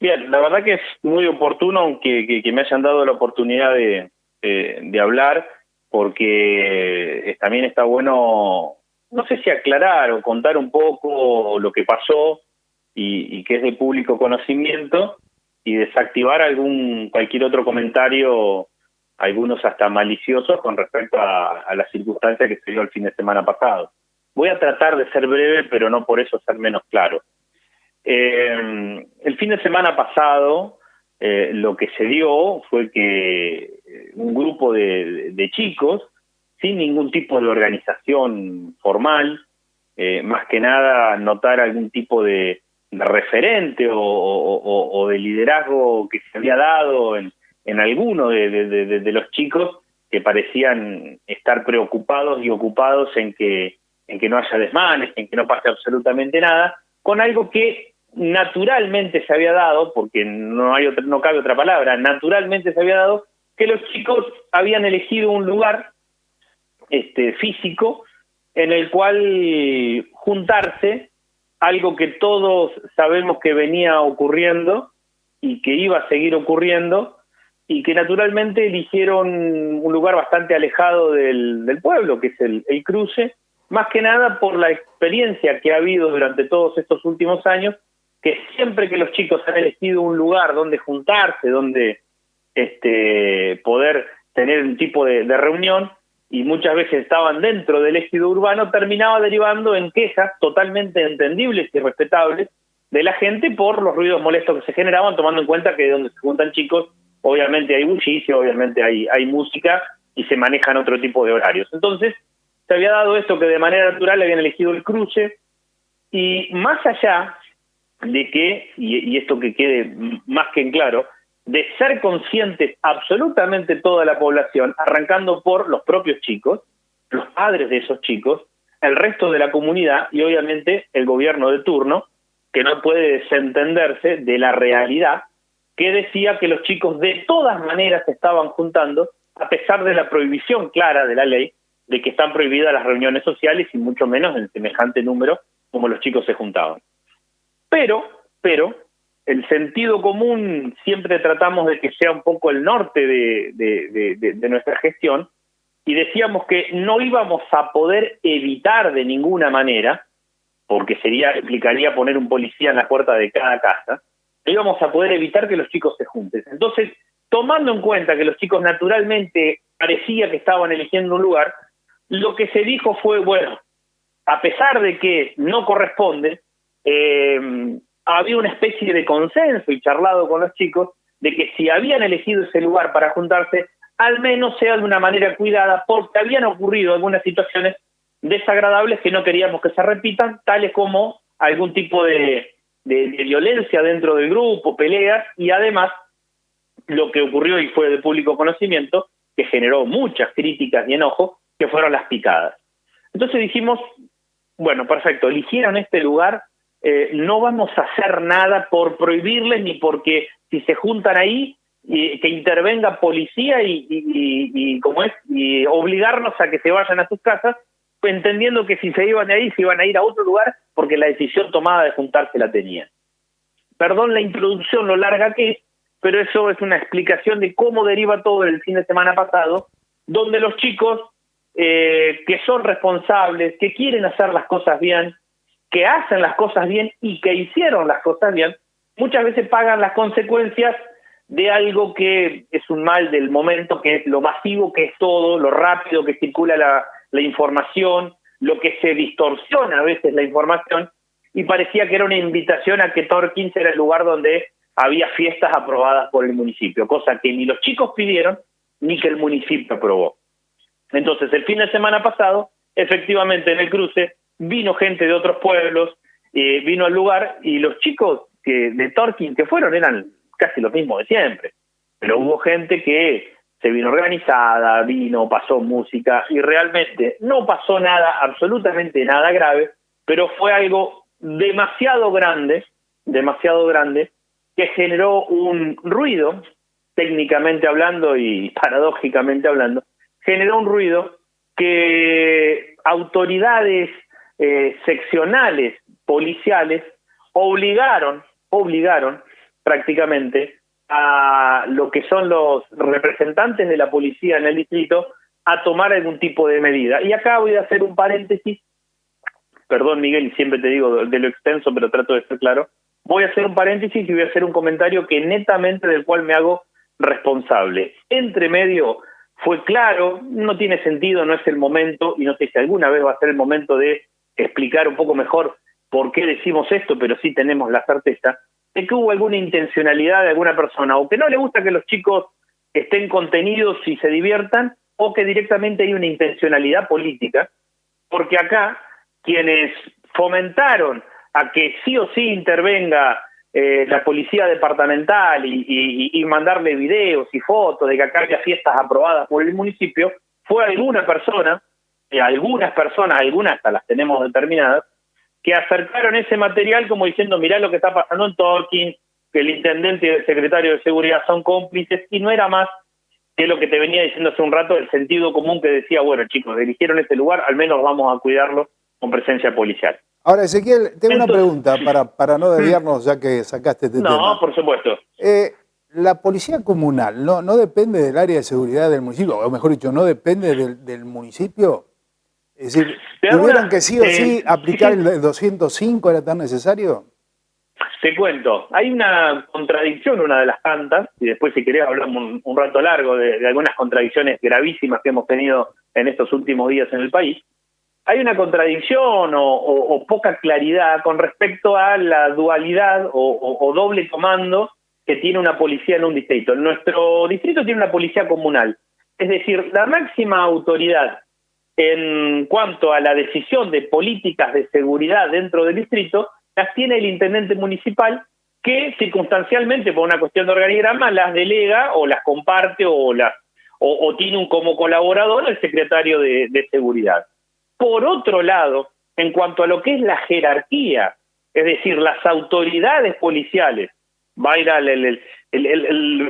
Bien, la verdad que es muy oportuno que me hayan dado la oportunidad de hablar, porque también está bueno, no sé si aclarar o contar un poco lo que pasó y que es de público conocimiento, y desactivar cualquier otro comentario, algunos hasta maliciosos, con respecto a la circunstancia que se dio el fin de semana pasado. Voy a tratar de ser breve, pero no por eso ser menos claro. El fin de semana pasado, lo que se dio fue que un grupo de chicos, sin ningún tipo de organización formal, más que nada notar algún tipo de referente o de liderazgo que se había dado en alguno de los chicos, que parecían estar preocupados y ocupados en que no haya desmanes, en que no pase absolutamente nada, con algo que naturalmente se había dado, porque no cabe otra palabra, naturalmente se había dado, que los chicos habían elegido un lugar físico en el cual juntarse, algo que todos sabemos que venía ocurriendo y que iba a seguir ocurriendo, y que naturalmente eligieron un lugar bastante alejado del pueblo, que es el cruce, más que nada por la experiencia que ha habido durante todos estos últimos años, que siempre que los chicos han elegido un lugar donde juntarse, donde poder tener un tipo de reunión, y muchas veces estaban dentro del ejido urbano, terminaba derivando en quejas totalmente entendibles y respetables de la gente por los ruidos molestos que se generaban, tomando en cuenta que donde se juntan chicos, obviamente hay bullicio, obviamente hay música, y se manejan otro tipo de horarios. Entonces, se había dado esto, que de manera natural habían elegido el cruce, y más allá de que, y esto que quede más que en claro, de ser conscientes absolutamente toda la población, arrancando por los propios chicos, los padres de esos chicos, el resto de la comunidad y obviamente el gobierno de turno, que no puede desentenderse de la realidad, que decía que los chicos de todas maneras se estaban juntando, a pesar de la prohibición clara de la ley de que están prohibidas las reuniones sociales, y mucho menos en semejante número como los chicos se juntaban. Pero, el sentido común siempre tratamos de que sea un poco el norte de nuestra gestión, y decíamos que no íbamos a poder evitar de ninguna manera, porque implicaría poner un policía en la puerta de cada casa, no íbamos a poder evitar que los chicos se junten. Entonces, tomando en cuenta que los chicos naturalmente parecía que estaban eligiendo un lugar, lo que se dijo fue, bueno, a pesar de que no corresponde, había una especie de consenso y charlado con los chicos de que si habían elegido ese lugar para juntarse, al menos sea de una manera cuidada, porque habían ocurrido algunas situaciones desagradables que no queríamos que se repitan, tales como algún tipo de violencia dentro del grupo, peleas, y además lo que ocurrió y fue de público conocimiento, que generó muchas críticas y enojo, que fueron las picadas. Entonces dijimos, bueno, perfecto, eligieron este lugar, no vamos a hacer nada por prohibirles, ni porque si se juntan ahí, que intervenga policía y obligarnos a que se vayan a sus casas, entendiendo que si se iban de ahí, se iban a ir a otro lugar, porque la decisión tomada de juntarse la tenían. Perdón la introducción, lo larga que es, pero eso es una explicación de cómo deriva todo el fin de semana pasado, donde los chicos que son responsables, que quieren hacer las cosas bien, que hacen las cosas bien y que hicieron las cosas bien, muchas veces pagan las consecuencias de algo que es un mal del momento, que es lo masivo que es todo, lo rápido que circula la información, lo que se distorsiona a veces la información, y parecía que era una invitación a que Torkins era el lugar donde había fiestas aprobadas por el municipio, cosa que ni los chicos pidieron ni que el municipio aprobó. Entonces, el fin de semana pasado, efectivamente en el cruce, vino gente de otros pueblos, vino al lugar, y los chicos de Torkins que fueron eran casi los mismos de siempre, pero hubo gente que se vino organizada, pasó música, y realmente no pasó nada, absolutamente nada grave, pero fue algo demasiado grande, que generó un ruido, técnicamente hablando y paradójicamente hablando, generó un ruido que autoridades seccionales, policiales, obligaron prácticamente a lo que son los representantes de la policía en el distrito a tomar algún tipo de medida. Y acá voy a hacer un paréntesis. Perdón, Miguel, siempre te digo de lo extenso, pero trato de ser claro. Voy a hacer un paréntesis y voy a hacer un comentario que netamente del cual me hago responsable. Entre medio fue claro, no tiene sentido, no es el momento, y no sé si alguna vez va a ser el momento de explicar un poco mejor por qué decimos esto, pero sí tenemos la certeza de que hubo alguna intencionalidad de alguna persona, o que no le gusta que los chicos estén contenidos y se diviertan, o que directamente hay una intencionalidad política, porque acá quienes fomentaron a que sí o sí intervenga la policía departamental y mandarle videos y fotos de que acá había fiestas aprobadas por el municipio, fue alguna persona, algunas personas, algunas hasta las tenemos determinadas, que acercaron ese material como diciendo, mirá lo que está pasando en Torquín, que el intendente y el secretario de seguridad son cómplices, y no era más que lo que te venía diciendo hace un rato, el sentido común que decía, bueno, chicos, eligieron este lugar, al menos vamos a cuidarlo con presencia policial. Ahora, Ezequiel, tengo una pregunta para no desviarnos ya que sacaste este tema. No, por supuesto. La policía comunal no depende del área de seguridad del municipio, o mejor dicho, no depende del municipio. Es decir, ¿tuvieron que sí o sí aplicar el 205? ¿Era tan necesario? Te cuento, hay una contradicción, una de las tantas, y después si querés hablamos un rato largo de algunas contradicciones gravísimas que hemos tenido en estos últimos días en el país. Hay una contradicción o poca claridad con respecto a la dualidad o doble comando que tiene una policía en un distrito. Nuestro distrito tiene una policía comunal, es decir, la máxima autoridad en cuanto a la decisión de políticas de seguridad dentro del distrito las tiene el intendente municipal, que circunstancialmente por una cuestión de organigrama las delega o las comparte o tiene como colaborador el secretario de seguridad. Por otro lado, en cuanto a lo que es la jerarquía, es decir, las autoridades policiales, va a ir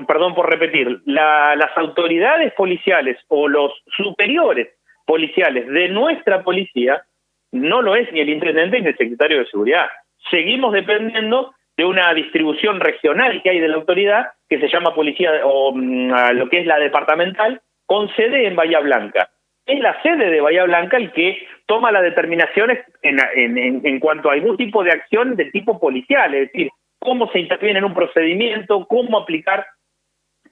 perdón por repetir, las autoridades policiales o los superiores policiales de nuestra policía, no lo es ni el intendente ni el secretario de seguridad. Seguimos dependiendo de una distribución regional que hay de la autoridad, que se llama policía, o lo que es la departamental, con sede en Bahía Blanca. Es la sede de Bahía Blanca el que toma las determinaciones en cuanto a algún tipo de acción de tipo policial, es decir, cómo se interviene en un procedimiento, cómo aplicar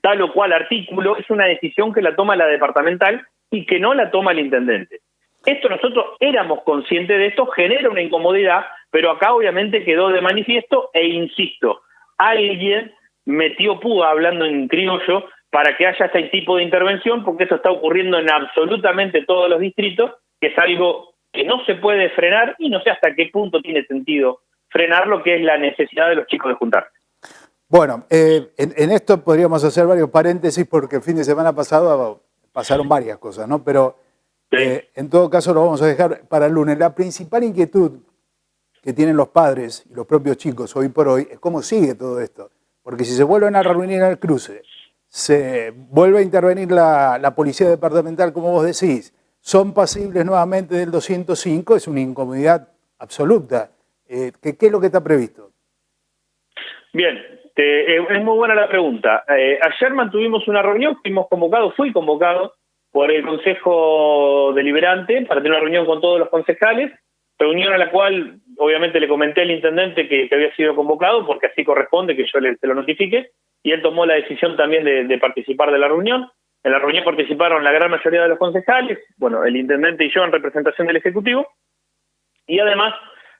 tal o cual artículo. Es una decisión que la toma la departamental y que no la toma el intendente. Esto nosotros éramos conscientes de esto, genera una incomodidad, pero acá obviamente quedó de manifiesto e insisto, alguien metió púa, hablando en criollo, para que haya este tipo de intervención, porque eso está ocurriendo en absolutamente todos los distritos, que es algo que no se puede frenar y no sé hasta qué punto tiene sentido frenar lo que es la necesidad de los chicos de juntarse. Bueno, en esto podríamos hacer varios paréntesis porque el fin de semana pasado pasaron varias cosas, ¿no? Pero Sí. En todo caso lo vamos a dejar para el lunes. La principal inquietud que tienen los padres y los propios chicos hoy por hoy es cómo sigue todo esto. Porque si se vuelven a reunir al cruce, se vuelve a intervenir la policía departamental, como vos decís, son pasibles nuevamente del 205, es una incomodidad absoluta. ¿Qué es lo que está previsto? Bien, es muy buena la pregunta. Ayer mantuvimos una reunión, fui convocado por el Consejo Deliberante para tener una reunión con todos los concejales, reunión a la cual obviamente le comenté al intendente que había sido convocado, porque así corresponde que yo se lo notifique, y él tomó la decisión también de participar de la reunión. En la reunión participaron la gran mayoría de los concejales, bueno, el intendente y yo en representación del Ejecutivo, y además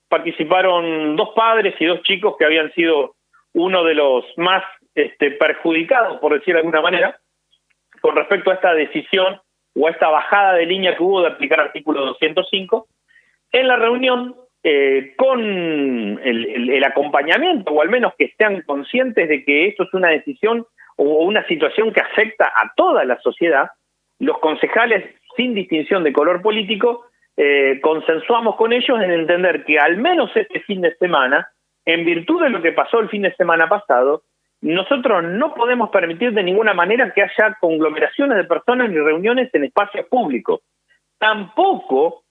participaron 2 padres y 2 chicos que habían sido uno de los más perjudicados, por decir de alguna manera, con respecto a esta decisión o a esta bajada de línea que hubo de aplicar artículo 205, en la reunión, con el acompañamiento, o al menos que estén conscientes de que esto es una decisión o una situación que afecta a toda la sociedad, los concejales, sin distinción de color político, consensuamos con ellos en entender que al menos este fin de semana, en virtud de lo que pasó el fin de semana pasado, nosotros no podemos permitir de ninguna manera que haya conglomeraciones de personas ni reuniones en espacios públicos. Tampoco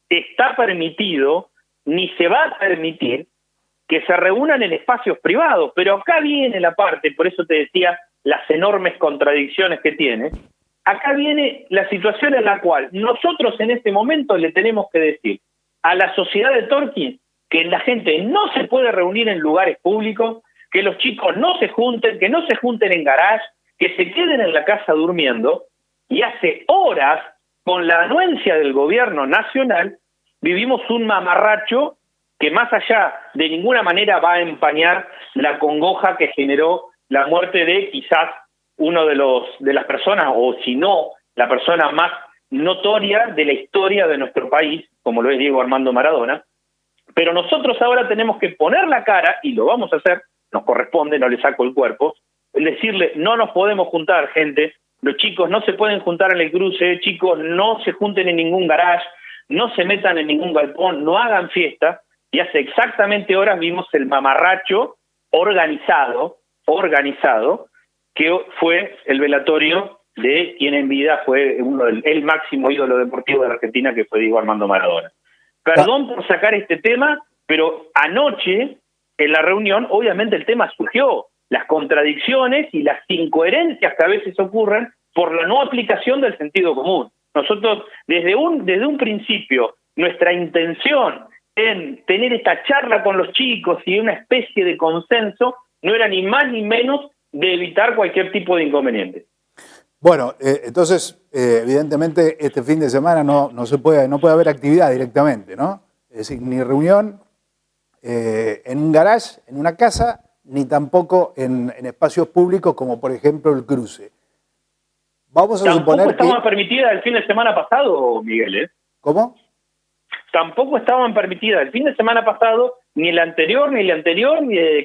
está permitido, ni se va a permitir, que se reúnan en espacios privados, pero acá viene la parte, por eso te decía las enormes contradicciones que tiene, acá viene la situación en la cual nosotros en este momento le tenemos que decir a la sociedad de Torquín que la gente no se puede reunir en lugares públicos, que los chicos no se junten, que no se junten en garage, que se queden en la casa durmiendo, y hace horas, con la anuencia del gobierno nacional, vivimos un mamarracho que más allá de ninguna manera va a empañar la congoja que generó la muerte de quizás uno de las personas, o si no, la persona más notoria de la historia de nuestro país, como lo es Diego Armando Maradona. Pero nosotros ahora tenemos que poner la cara, y lo vamos a hacer, nos corresponde, no le saco el cuerpo, el decirle, no nos podemos juntar, gente, los chicos no se pueden juntar en el cruce, chicos, no se junten en ningún garage, no se metan en ningún galpón, no hagan fiesta. Y hace exactamente horas vimos el mamarracho organizado, que fue el velatorio de quien en vida fue el máximo ídolo deportivo de la Argentina, que fue Diego Armando Maradona. Perdón por sacar este tema, pero anoche en la reunión obviamente el tema surgió, las contradicciones y las incoherencias que a veces ocurren por la no aplicación del sentido común. Nosotros desde un principio, nuestra intención en tener esta charla con los chicos y una especie de consenso no era ni más ni menos de evitar cualquier tipo de inconveniente. Bueno, entonces, evidentemente, este fin de semana no puede haber actividad directamente, ¿no? Es decir, ni reunión en un garage, en una casa, ni tampoco en espacios públicos como, por ejemplo, el cruce. Vamos a suponer que... Tampoco estaban permitidas el fin de semana pasado, Miguel, ¿eh? ¿Cómo? Tampoco estaban permitidas el fin de semana pasado, ni el anterior, ni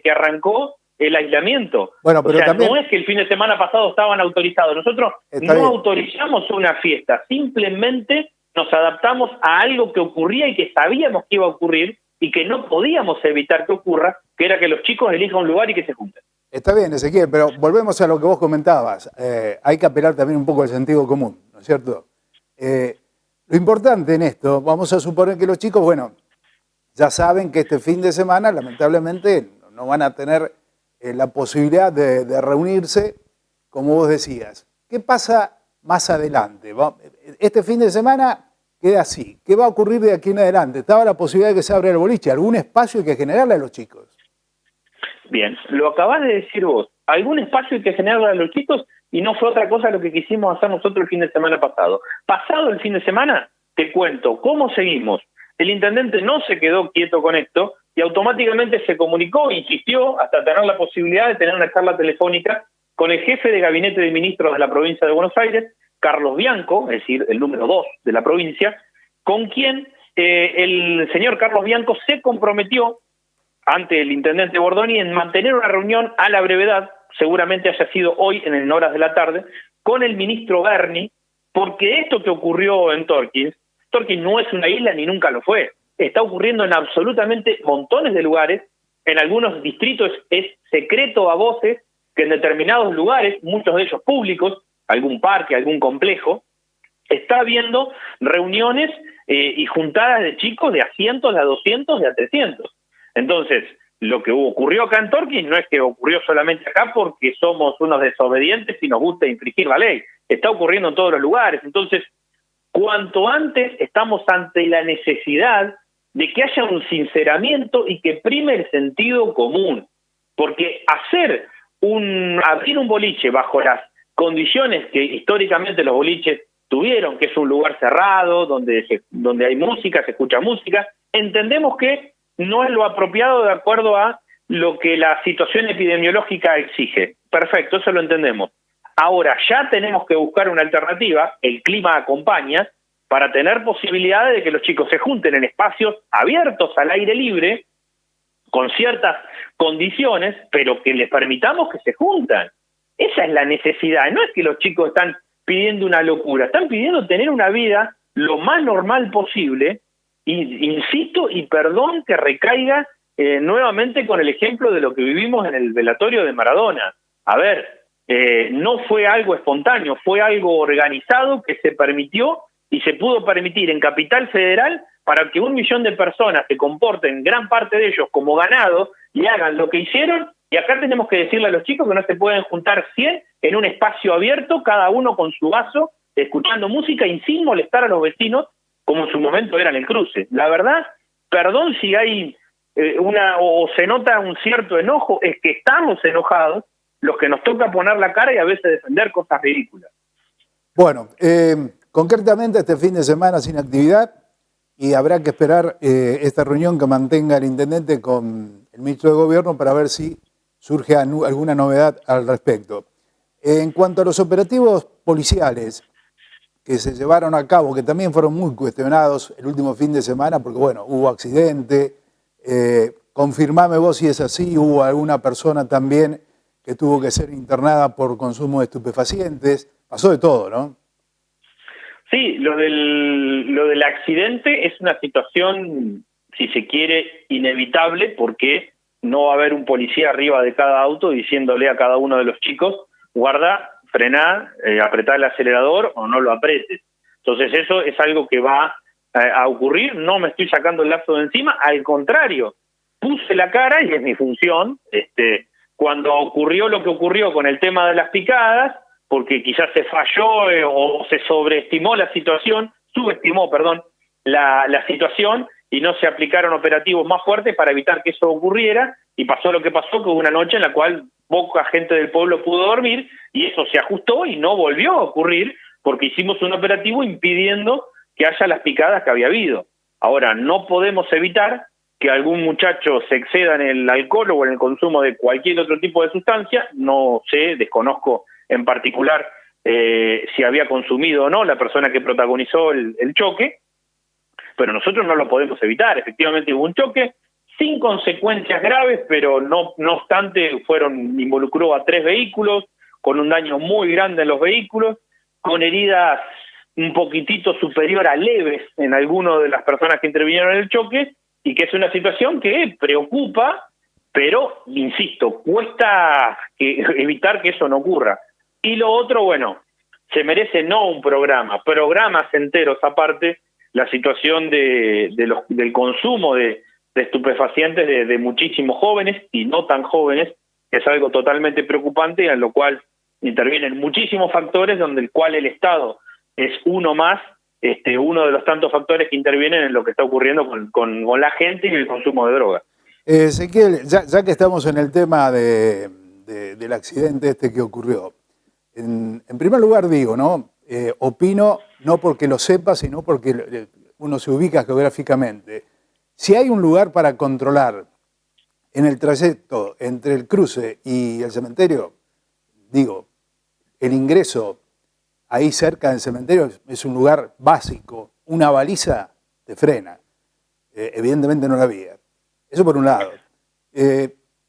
que arrancó el aislamiento. Bueno, pero o sea, también... no es que el fin de semana pasado estaban autorizados. Nosotros no autorizamos una fiesta, simplemente nos adaptamos a algo que ocurría y que sabíamos que iba a ocurrir y que no podíamos evitar que ocurra, que era que los chicos elijan un lugar y que se junten. Está bien, Ezequiel, pero volvemos a lo que vos comentabas. Hay que apelar también un poco al sentido común, ¿no es cierto? Lo importante en esto, vamos a suponer que los chicos, bueno, ya saben que este fin de semana, lamentablemente, no van a tener la posibilidad de reunirse, como vos decías. ¿Qué pasa más adelante? Este fin de semana queda así. ¿Qué va a ocurrir de aquí en adelante? Estaba la posibilidad de que se abra el boliche. ¿Algún espacio hay que generarle a los chicos? Bien, lo acabás de decir vos. Algún espacio hay que generarle a los chicos y no fue otra cosa lo que quisimos hacer nosotros el fin de semana pasado. Pasado el fin de semana, te cuento cómo seguimos. El intendente no se quedó quieto con esto y automáticamente se comunicó, insistió, hasta tener la posibilidad de tener una charla telefónica con el jefe de gabinete de ministros de la provincia de Buenos Aires, Carlos Bianco, es decir, el número 2 de la provincia, con quien el señor Carlos Bianco se comprometió ante el intendente Bordoni en mantener una reunión a la brevedad, seguramente haya sido hoy en horas de la tarde, con el ministro Berni, porque esto que ocurrió en Torquín no es una isla ni nunca lo fue. Está ocurriendo en absolutamente montones de lugares. En algunos distritos es secreto a voces que en determinados lugares, muchos de ellos públicos, algún parque, algún complejo, está habiendo reuniones y juntadas de chicos de a cientos, de a 200, de a 300. Entonces, lo que ocurrió acá en Torquín no es que ocurrió solamente acá porque somos unos desobedientes y nos gusta infringir la ley. Está ocurriendo en todos los lugares. Entonces, cuanto antes estamos ante la necesidad de que haya un sinceramiento y que prime el sentido común. Porque abrir un boliche bajo las condiciones que históricamente los boliches tuvieron, que es un lugar cerrado, donde hay música, se escucha música, entendemos que no es lo apropiado de acuerdo a lo que la situación epidemiológica exige. Perfecto, eso lo entendemos. Ahora ya tenemos que buscar una alternativa, el clima acompaña, para tener posibilidades de que los chicos se junten en espacios abiertos al aire libre, con ciertas condiciones, pero que les permitamos que se juntan. Esa es la necesidad. No es que los chicos están pidiendo una locura, están pidiendo tener una vida lo más normal posible, y insisto, y perdón que recaiga nuevamente con el ejemplo de lo que vivimos en el velatorio de Maradona. A ver, no fue algo espontáneo, fue algo organizado que se permitió y se pudo permitir en Capital Federal para que 1 millón de personas se comporten, gran parte de ellos, como ganado y hagan lo que hicieron. Y acá tenemos que decirle a los chicos que no se pueden juntar 100 en un espacio abierto, cada uno con su vaso, escuchando música y sin molestar a los vecinos, como en su momento era en el cruce. La verdad, perdón si hay o se nota un cierto enojo, es que estamos enojados los que nos toca poner la cara y a veces defender cosas ridículas. Bueno, concretamente este fin de semana sin actividad y habrá que esperar esta reunión que mantenga el intendente con el ministro de Gobierno para ver si surge alguna novedad al respecto. En cuanto a los operativos policiales que se llevaron a cabo, que también fueron muy cuestionados el último fin de semana, porque bueno, hubo accidente, confirmame vos si es así, hubo alguna persona también que tuvo que ser internada por consumo de estupefacientes, pasó de todo, ¿no? Sí, lo del accidente es una situación, si se quiere, inevitable, porque no va a haber un policía arriba de cada auto diciéndole a cada uno de los chicos, guarda, frená, apretá el acelerador o no lo apretes. Entonces eso es algo que va a ocurrir, no me estoy sacando el lazo de encima, al contrario, puse la cara y es mi función, cuando ocurrió lo que ocurrió con el tema de las picadas, porque quizás se falló o se sobreestimó la situación, subestimó, perdón, la situación y no se aplicaron operativos más fuertes para evitar que eso ocurriera y pasó lo que pasó, que hubo una noche en la cual poca gente del pueblo pudo dormir y eso se ajustó y no volvió a ocurrir porque hicimos un operativo impidiendo que haya las picadas que había habido. Ahora, no podemos evitar que algún muchacho se exceda en el alcohol o en el consumo de cualquier otro tipo de sustancia, no sé, desconozco en particular si había consumido o no la persona que protagonizó el choque, pero nosotros no lo podemos evitar. Efectivamente hubo un choque sin consecuencias graves, pero no obstante involucró a 3 vehículos, con un daño muy grande en los vehículos, con heridas un poquitito superior a leves en algunas de las personas que intervinieron en el choque, y que es una situación que preocupa, pero, insisto, cuesta evitar que eso no ocurra. Y lo otro, bueno, se merece un programa, programas enteros aparte, la situación del consumo de estupefacientes de muchísimos jóvenes y no tan jóvenes, que es algo totalmente preocupante y en lo cual intervienen muchísimos factores, donde el cual el Estado es uno más, uno de los tantos factores que intervienen en lo que está ocurriendo con la gente y el consumo de drogas. Ezequiel, ya que estamos en el tema del accidente que ocurrió, en primer lugar digo, ¿no? Opino no porque lo sepa, sino porque uno se ubica geográficamente. Si hay un lugar para controlar en el trayecto entre el cruce y el cementerio, digo, el ingreso ahí cerca del cementerio es un lugar básico, una baliza te frena. Evidentemente no la había. Eso por un lado.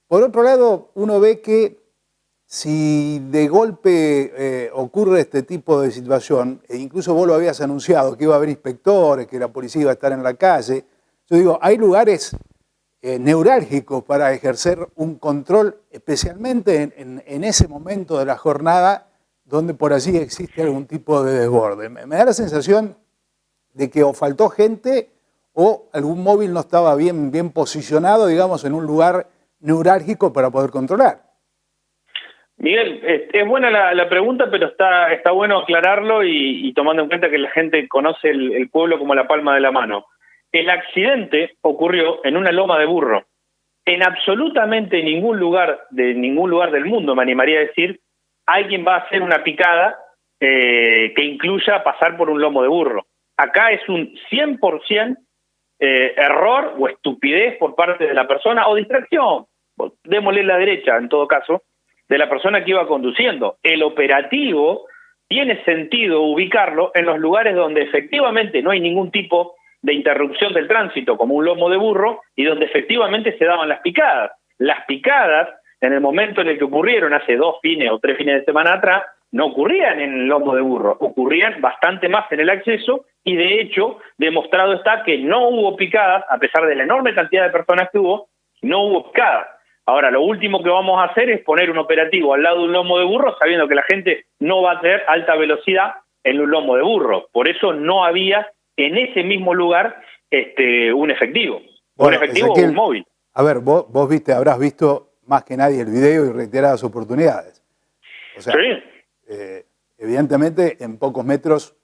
Por otro lado, uno ve que si de golpe ocurre este tipo de situación, e incluso vos lo habías anunciado, que iba a haber inspectores, que la policía iba a estar en la calle, yo digo, hay lugares neurálgicos para ejercer un control, especialmente en ese momento de la jornada donde por allí existe algún tipo de desborde. Me da la sensación de que o faltó gente o algún móvil no estaba bien posicionado, digamos, en un lugar neurálgico para poder controlar. Miguel, es buena la pregunta, pero está bueno aclararlo y tomando en cuenta que la gente conoce el pueblo como la palma de la mano. El accidente ocurrió en una loma de burro. En absolutamente ningún lugar del mundo, me animaría a decir, alguien va a hacer una picada que incluya pasar por un lomo de burro. Acá es un 100% error o estupidez por parte de la persona, o distracción, démosle la derecha en todo caso, de la persona que iba conduciendo. El operativo tiene sentido ubicarlo en los lugares donde efectivamente no hay ningún tipo de interrupción del tránsito, como un lomo de burro, y donde efectivamente se daban las picadas. Las picadas, en el momento en el que ocurrieron hace 2 fines o 3 fines de semana atrás, no ocurrían en el lomo de burro, ocurrían bastante más en el acceso, y de hecho, demostrado está que no hubo picadas, a pesar de la enorme cantidad de personas que hubo, no hubo picadas. Ahora, lo último que vamos a hacer es poner un operativo al lado de un lomo de burro, sabiendo que la gente no va a tener alta velocidad en un lomo de burro. Por eso no había en ese mismo lugar un efectivo. Bueno, Un efectivo Ezequiel, o un móvil. a ver, vos habrás visto más que nadie el video y reiteradas oportunidades. O sea, Sí, evidentemente en pocos metros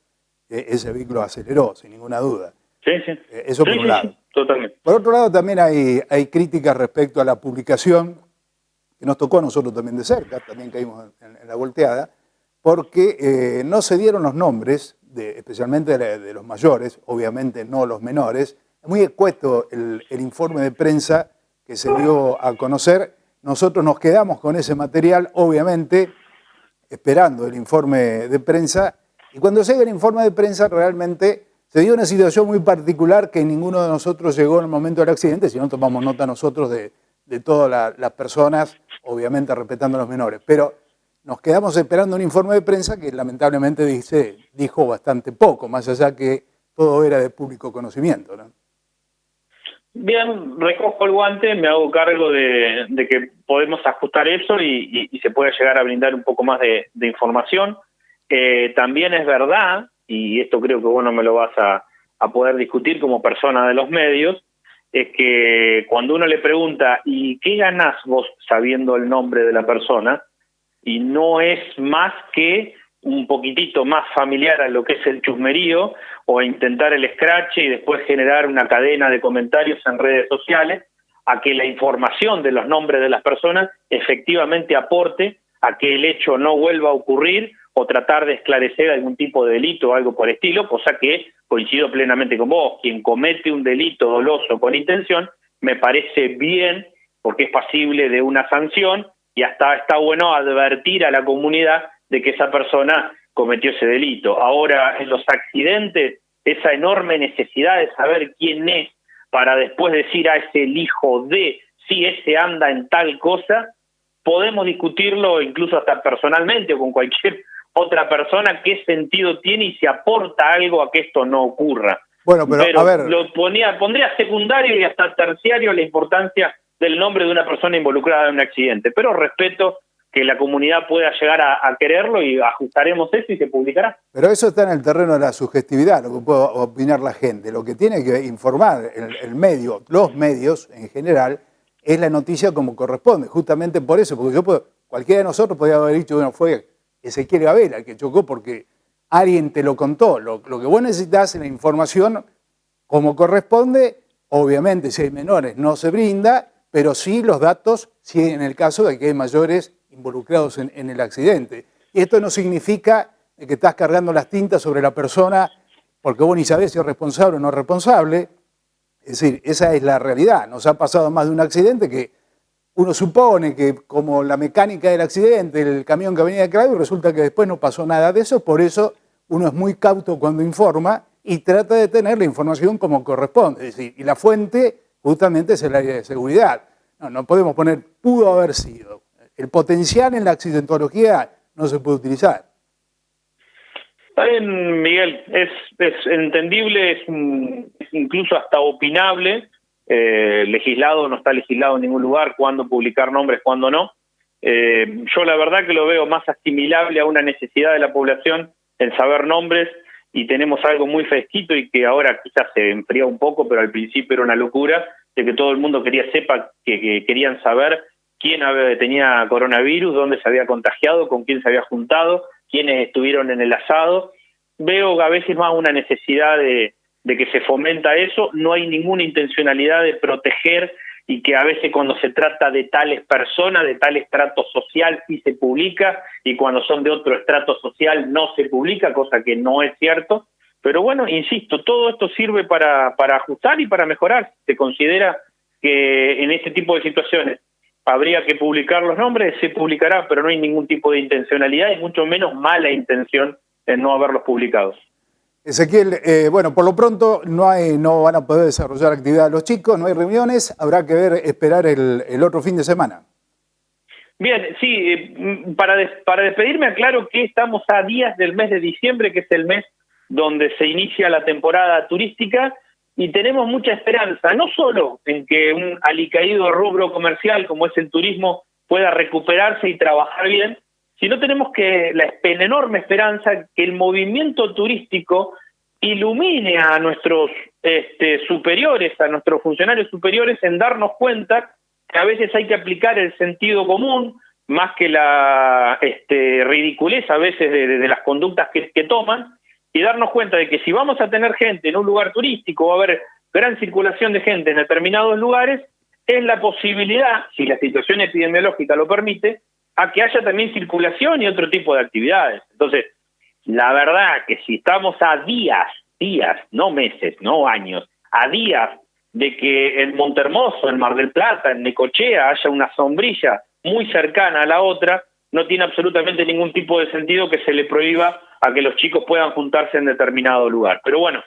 ese vehículo aceleró, sin ninguna duda. sí, sí. Eso por Sí, un sí, lado. sí, totalmente. Por otro lado, también hay críticas respecto a la publicación, que nos tocó a nosotros también de cerca, también caímos en la volteada, porque no se dieron los nombres, especialmente de los mayores, obviamente no los menores. Muy escueto el informe de prensa que se dio a conocer. Nosotros nos quedamos con ese material, obviamente, esperando el informe de prensa, y cuando llega el informe de prensa realmente se dio una situación muy particular que ninguno de nosotros llegó en el momento del accidente, si no tomamos nota nosotros de todas las personas, obviamente respetando a los menores. Pero nos quedamos esperando un informe de prensa que lamentablemente dijo bastante poco, más allá que todo era de público conocimiento, ¿no? Bien, recojo el guante, me hago cargo de que podemos ajustar eso y se puede llegar a brindar un poco más de información. También es verdad, y esto creo que vos no me lo vas a poder discutir como persona de los medios, es que cuando uno le pregunta, ¿y qué ganás vos sabiendo el nombre de la persona? Y no es más que un poquitito más familiar a lo que es el chusmerío o intentar el scratch y después generar una cadena de comentarios en redes sociales, a que la información de los nombres de las personas efectivamente aporte a que el hecho no vuelva a ocurrir o tratar de esclarecer algún tipo de delito o algo por el estilo, cosa que coincido plenamente con vos. Quien comete un delito doloso con intención me parece bien porque es pasible de una sanción y hasta está bueno advertir a la comunidad de que esa persona cometió ese delito. Ahora, en los accidentes, esa enorme necesidad de saber quién es para después decir, es el hijo de, si ese anda en tal cosa, podemos discutirlo incluso hasta personalmente o con cualquier otra persona, qué sentido tiene y si aporta algo a que esto no ocurra. Bueno, pero a ver, Pondría secundario y hasta terciario la importancia del nombre de una persona involucrada en un accidente, pero respeto que la comunidad pueda llegar a quererlo y ajustaremos eso y se publicará. pero eso está en el terreno de la sugestividad, lo que puede opinar la gente. Lo que tiene que informar el medio, los medios en general, es la noticia como corresponde. Justamente por eso, porque cualquiera de nosotros podría haber dicho, bueno, fue Ezequiel Gabela el que chocó porque alguien te lo contó. Lo que vos necesitas es la información como corresponde. Obviamente, si hay menores no se brinda, pero sí los datos, sí en el caso de que hay mayores involucrados en el accidente. Y esto no significa que estás cargando las tintas sobre la persona porque vos ni sabés si es responsable o no responsable. Es decir, esa es la realidad. Nos ha pasado más de un accidente que uno supone que como la mecánica del accidente, el camión que venía de Claro, y resulta que después no pasó nada de eso. Por eso uno es muy cauto cuando informa y trata de tener la información como corresponde. Es decir, y la fuente justamente es el área de seguridad. No podemos poner pudo haber sido. El potencial en la accidentología no se puede utilizar. Está bien, Miguel, es entendible, es incluso hasta opinable. Legislado no está legislado en ningún lugar, cuándo publicar nombres, cuándo no. Yo la verdad que lo veo más asimilable a una necesidad de la población en saber nombres, y tenemos algo muy fresquito y que ahora quizás se enfría un poco, pero al principio era una locura, de que todo el mundo que querían saber quién tenía coronavirus, dónde se había contagiado, con quién se había juntado, quiénes estuvieron en el asado. Veo a veces más una necesidad de que se fomenta eso. No hay ninguna intencionalidad de proteger, y que a veces cuando se trata de tales personas, de tal estrato social, sí se publica, y cuando son de otro estrato social no se publica, cosa que no es cierto. Pero bueno, insisto, todo esto sirve para ajustar y para mejorar. Se considera que en este tipo de situaciones habría que publicar los nombres, se publicará, pero no hay ningún tipo de intencionalidad y mucho menos mala intención en no haberlos publicados. Ezequiel, bueno, por lo pronto no van a poder desarrollar actividad los chicos, no hay reuniones, habrá que esperar el otro fin de semana. Bien, sí, para despedirme aclaro que estamos a días del mes de diciembre, que es el mes donde se inicia la temporada turística, y tenemos mucha esperanza, no solo en que un alicaído rubro comercial como es el turismo pueda recuperarse y trabajar bien, sino tenemos la enorme esperanza que el movimiento turístico ilumine a nuestros superiores, a nuestros funcionarios superiores, en darnos cuenta que a veces hay que aplicar el sentido común más que la ridiculez a veces de las conductas que toman, y darnos cuenta de que si vamos a tener gente en un lugar turístico, va a haber gran circulación de gente en determinados lugares, es la posibilidad, si la situación epidemiológica lo permite, a que haya también circulación y otro tipo de actividades. Entonces, la verdad que si estamos a días, no meses, no años, a días de que en Montehermoso, en Mar del Plata, en Necochea, haya una sombrilla muy cercana a la otra, no tiene absolutamente ningún tipo de sentido que se le prohíba a que los chicos puedan juntarse en determinado lugar. Pero bueno,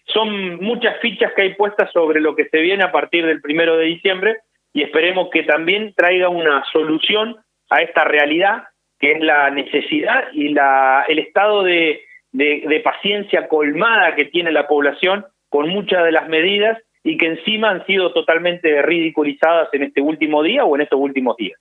son muchas fichas que hay puestas sobre lo que se viene a partir del 1 de diciembre y esperemos que también traiga una solución a esta realidad que es la necesidad y el estado de paciencia colmada que tiene la población con muchas de las medidas y que encima han sido totalmente ridiculizadas en este último día o en estos últimos días.